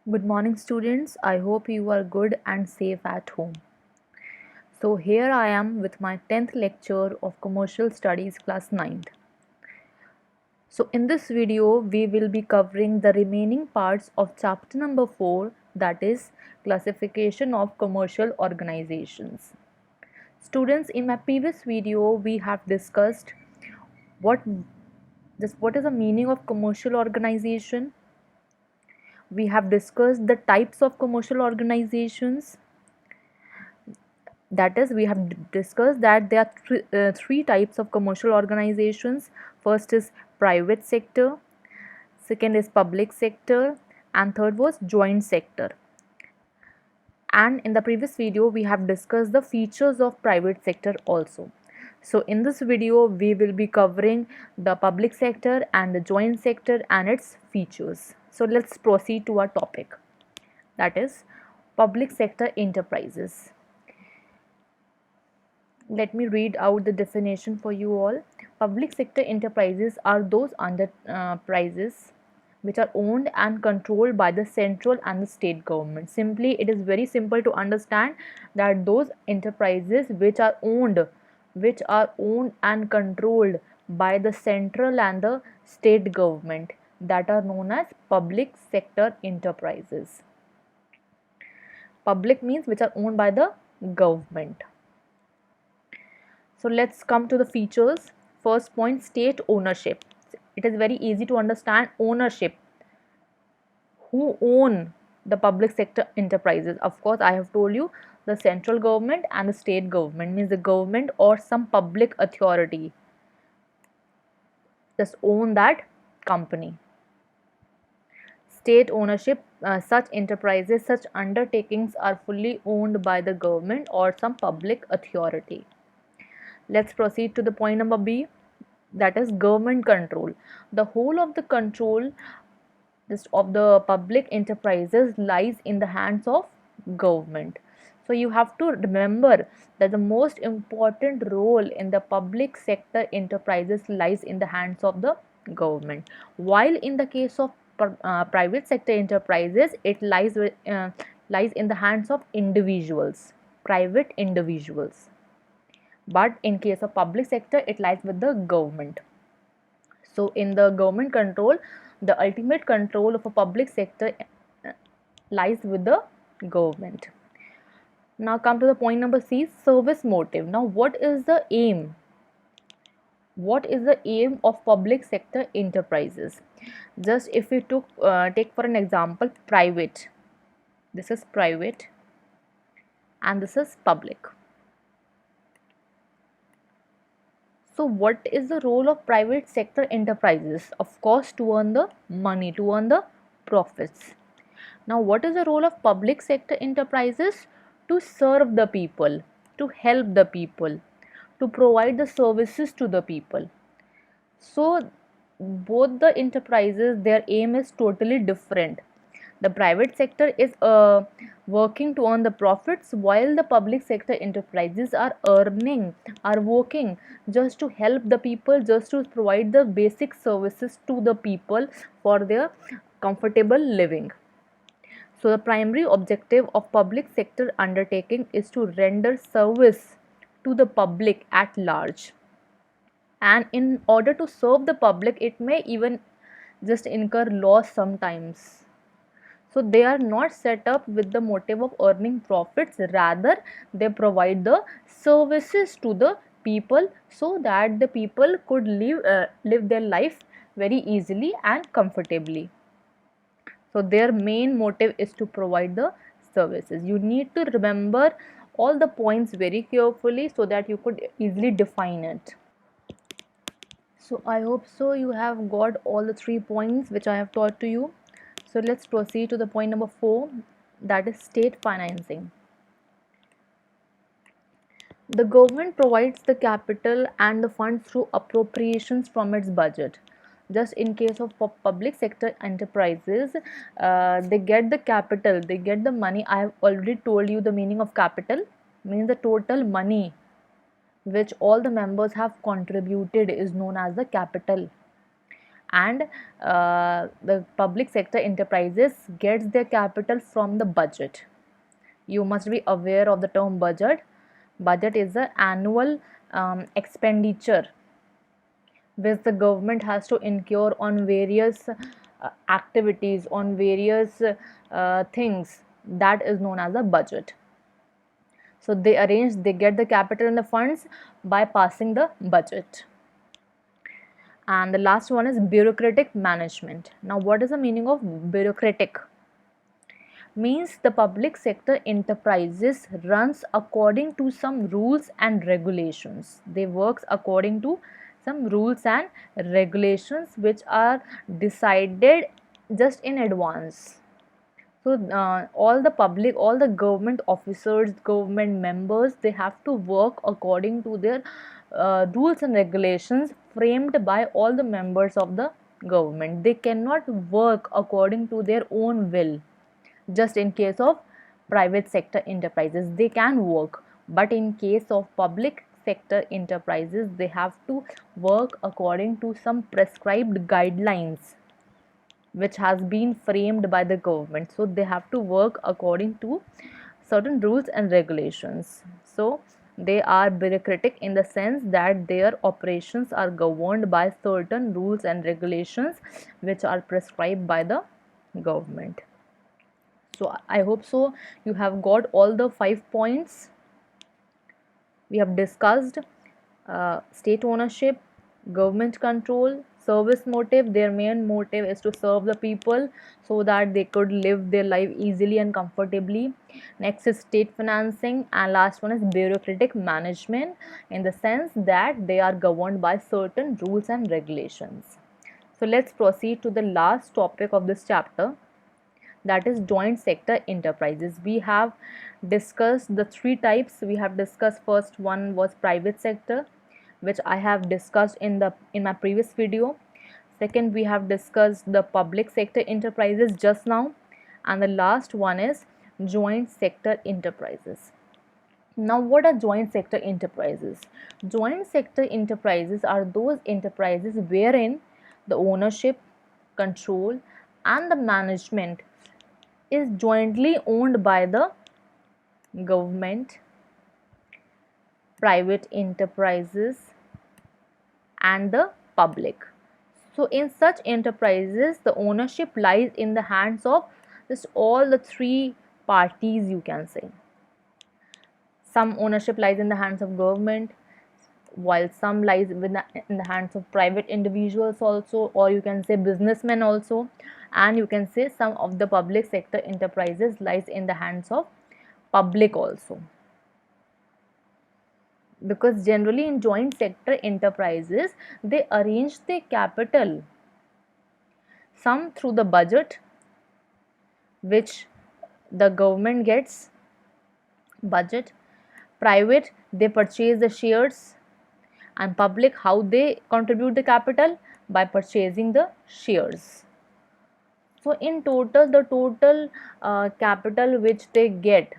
Good morning, students. I hope you are good and safe at home. So, here I am with my 10th lecture of Commercial Studies class 9th. So, in this video, we will be covering the remaining parts of chapter number 4, that is classification of commercial organizations. Students, in my previous video, we have discussed what what is the meaning of commercial organization. We have discussed the types of commercial organizations. That is, we have discussed that there are three types of commercial organizations. First is private sector, second is public sector, and third was joint sector. And in the previous video we have discussed the features of private sector also. So in this video we will be covering the public sector and the joint sector and its features. So let's proceed to our topic, that is public sector enterprises. Let me read out the definition for you all. Public sector enterprises are those enterprises which are owned and controlled by the central and the state government. Simply, it is very simple to understand that those enterprises which are owned and controlled by the central and the state government, that are known as public sector enterprises. Public means which are owned by the government. So let's come to the features. First point, state ownership. It is very easy to understand ownership. Who own the public sector enterprises? Of course, I have told you the central government and the state government, means the government or some public authority just own that company. State ownership, such enterprises, such undertakings are fully owned by the government or some public authority. Let's proceed to the point number B, that is government control. The whole of the control of the public enterprises lies in the hands of government. So you have to remember that the most important role in the public sector enterprises lies in the hands of the government, while in the case of private sector enterprises it lies in the hands of individuals, private individuals. But in case of public sector it lies with the government. So in the government control, the ultimate control of a public sector lies with the government. Now come to the point number C, service motive. Now what is the aim? What is the aim of public sector enterprises? Just if we take for an example private, this is private and this is public. So what is the role of private sector enterprises? Of course, to earn the money, to earn the profits. Now what is the role of public sector enterprises? To serve the people, to help the people, to provide the services to the people. So both the enterprises, their aim is totally different. The private sector is working to earn the profits, while the public sector enterprises are working just to help the people, just to provide the basic services to the people for their comfortable living. So the primary objective of public sector undertaking is to render service to the public at large. And in order to serve the public, it may even just incur loss sometimes. So they are not set up with the motive of earning profits, rather they provide the services to the people so that the people could live their life very easily and comfortably. So their main motive is to provide the services. You need to remember all the points very carefully so that you could easily define it. So I hope so you have got all the 3 points which I have taught to you. So let's proceed to the point number 4, that is state financing. The government provides the capital and the funds through appropriations from its budget. Just in case of public sector enterprises, they get the capital, they get the money. I have already told you the meaning of capital, means the total money which all the members have contributed is known as the capital. and the public sector enterprises gets their capital from the budget. You must be aware of the term budget. Budget is the annual expenditure which the government has to incur on various activities, on various things. That is known as a budget. So they get the capital and the funds by passing the budget. And the last one is bureaucratic management. Now, what is the meaning of bureaucratic? Means the public sector enterprises runs according to some rules and regulations. They works according to some rules and regulations which are decided just in advance. So all the government officers, government members, they have to work according to their rules and regulations framed by all the members of the government. They cannot work according to their own will. Just in case of private sector enterprises, they can work, but in case of public sector enterprises, they have to work according to some prescribed guidelines which has been framed by the government. So they have to work according to certain rules and regulations. So they are bureaucratic in the sense that their operations are governed by certain rules and regulations which are prescribed by the government. So I hope so you have got all the 5 points. We have discussed state ownership, government control, service motive. Their main motive is to serve the people so that they could live their life easily and comfortably. Next is state financing, and last one is bureaucratic management, in the sense that they are governed by certain rules and regulations. So let's proceed to the last topic of this chapter, that is joint sector enterprises. We have discussed the three types. We have discussed, first one was private sector, which I have discussed in my previous video. Second, we have discussed the public sector enterprises just now, and the last one is joint sector enterprises. Now, what are joint sector enterprises? Joint sector enterprises are those enterprises wherein the ownership, control, and the management is jointly owned by the government, private enterprises, and the public. So in such enterprises, the ownership lies in the hands of just all the three parties, you can say. Some ownership lies in the hands of government, while some lies in the hands of private individuals also, or you can say businessmen also, and you can say some of the public sector enterprises lies in the hands of public also. Because generally in joint sector enterprises, they arrange their capital, some through the budget which the government gets, budget, private they purchase the shares, and public how they contribute the capital by purchasing the shares. So in total, the total capital which they get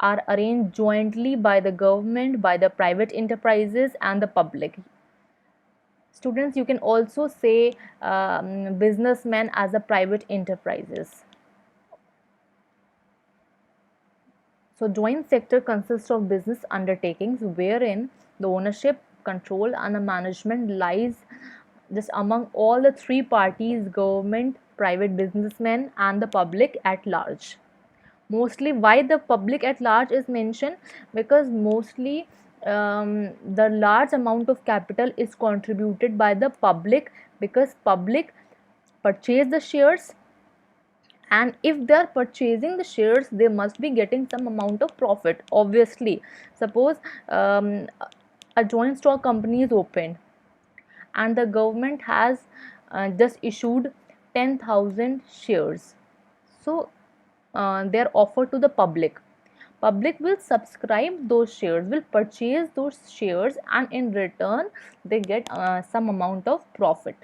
are arranged jointly by the government, by the private enterprises, and the public. Students, you can also say businessmen as a private enterprises. So joint sector consists of business undertakings wherein the ownership, control, and the management lies just among all the three parties: government, private businessmen, and the public at large. Mostly, why the public at large is mentioned? Because mostly the large amount of capital is contributed by the public, because public purchase the shares, and if they are purchasing the shares, they must be getting some amount of profit. Obviously, suppose a joint stock company is opened and the government has just issued 10,000 shares. So they are offered to the public. Public will subscribe those shares, will purchase those shares, and in return they get some amount of profit.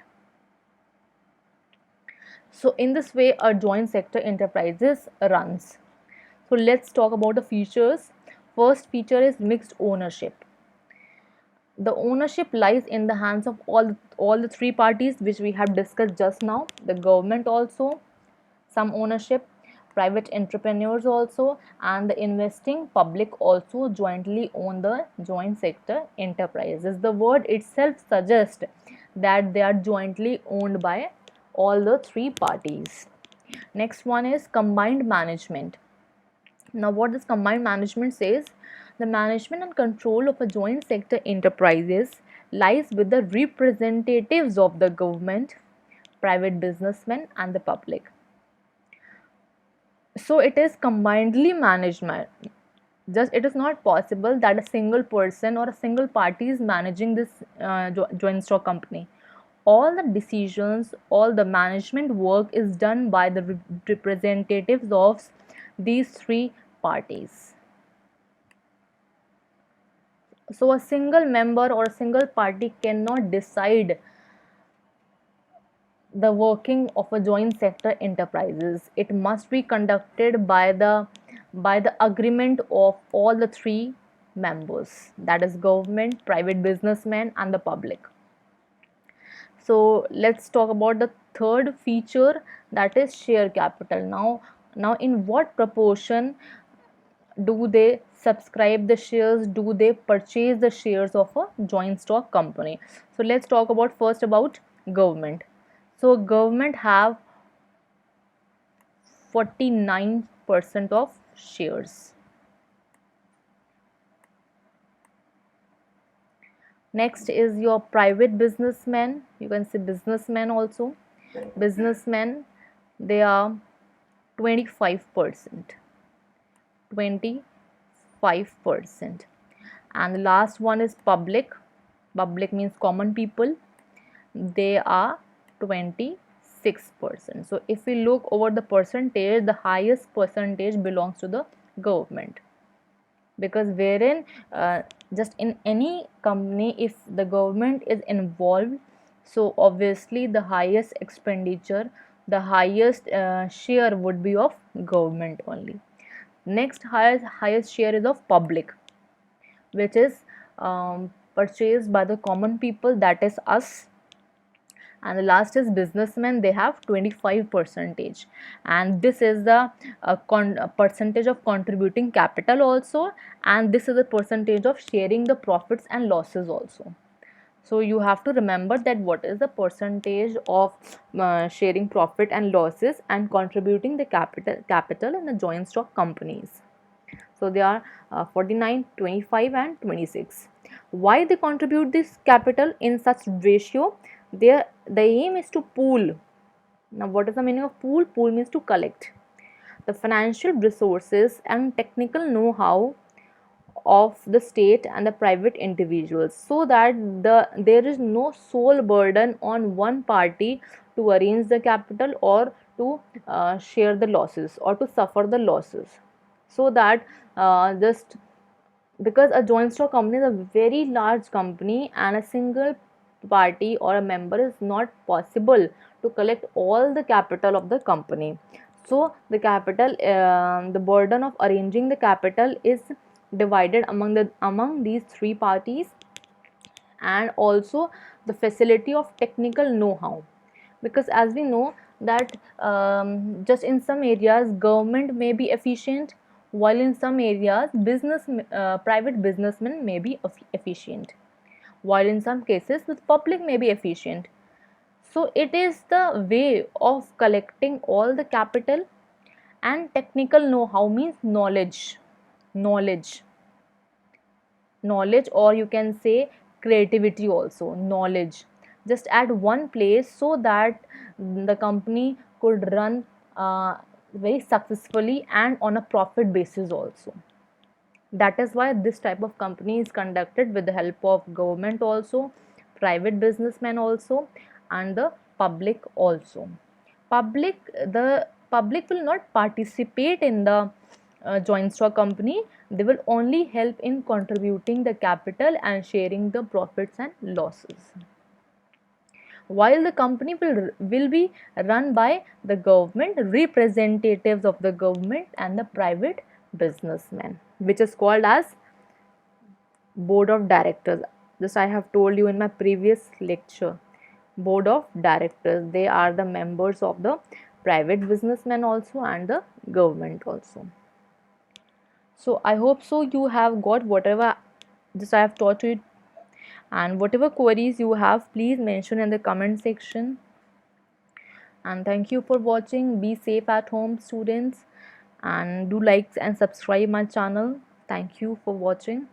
So in this way a joint sector enterprises runs. So let's talk about the features. First feature is mixed ownership. the ownership lies in the hands of all the three parties which we have discussed just now. The government also some ownership, private entrepreneurs also, and the investing public also jointly own the joint sector enterprises. The word itself suggests that they are jointly owned by all the three parties. Next one is combined management. Now, what this combined management says, the management and control of a joint sector enterprises lies with the representatives of the government, private businessmen, and the public. So it is combinedly management. Just it is not possible that a single person or a single party is managing this joint stock company. All the decisions, all the management work is done by the representatives of these three parties. So a single member or a single party cannot decide the working of a joint sector enterprises. It must be conducted by the agreement of all the three members, that is government, private businessmen, and the public. So let's talk about the third feature, that is share capital. Now in what proportion do they subscribe the shares, do they purchase the shares of a joint stock company? So let's talk about first about government. So government have 49% of shares. Next is your private businessmen. You can say businessmen also. Businessmen, they are 25%. 25%. And the last one is public. Public means common people. They are 26%. So if we look over the percentage, the highest percentage belongs to the government, because wherein just in any company, if the government is involved, so obviously the highest expenditure, the highest share would be of government only. Next highest share is of public, which is purchased by the common people, that is us. And the last is businessmen, they have 25 percentage, and this is the percentage of contributing capital also, and this is the percentage of sharing the profits and losses also. So you have to remember that what is the percentage of sharing profit and losses and contributing the capital in the joint stock companies. So they are 49, 25 and 26. Why they contribute this capital in such ratio? The aim is to pool. Now what is the meaning of pool? Pool means to collect the financial resources and technical know-how of the state and the private individuals, so that there is no sole burden on one party to arrange the capital or to share the losses or to suffer the losses. So that just because a joint stock company is a very large company and a single party or a member is not possible to collect all the capital of the company. So the capital, the burden of arranging the capital is divided among these three parties, and also the facility of technical know-how, because as we know that just in some areas government may be efficient, while in some areas private businessmen may be efficient, while in some cases the public may be efficient. So it is the way of collecting all the capital, and technical know-how means knowledge knowledge, or you can say creativity also, knowledge, just at one place, so that the company could run very successfully and on a profit basis also. That is why this type of company is conducted with the help of government also, private businessmen also, and the public also. The public will not participate in the joint stock company. They will only help in contributing the capital and sharing the profits and losses, while the company will be run by the government, representatives of the government, and the private businessmen, which is called as board of directors. This I have told you in my previous lecture. Board of directors, they are the members of the private businessmen also and the government also. So I hope so you have got whatever this I have taught you, and whatever queries you have, please mention in the comment section. And thank you for watching. Be safe at home, students, and do like and subscribe my channel. Thank you for watching.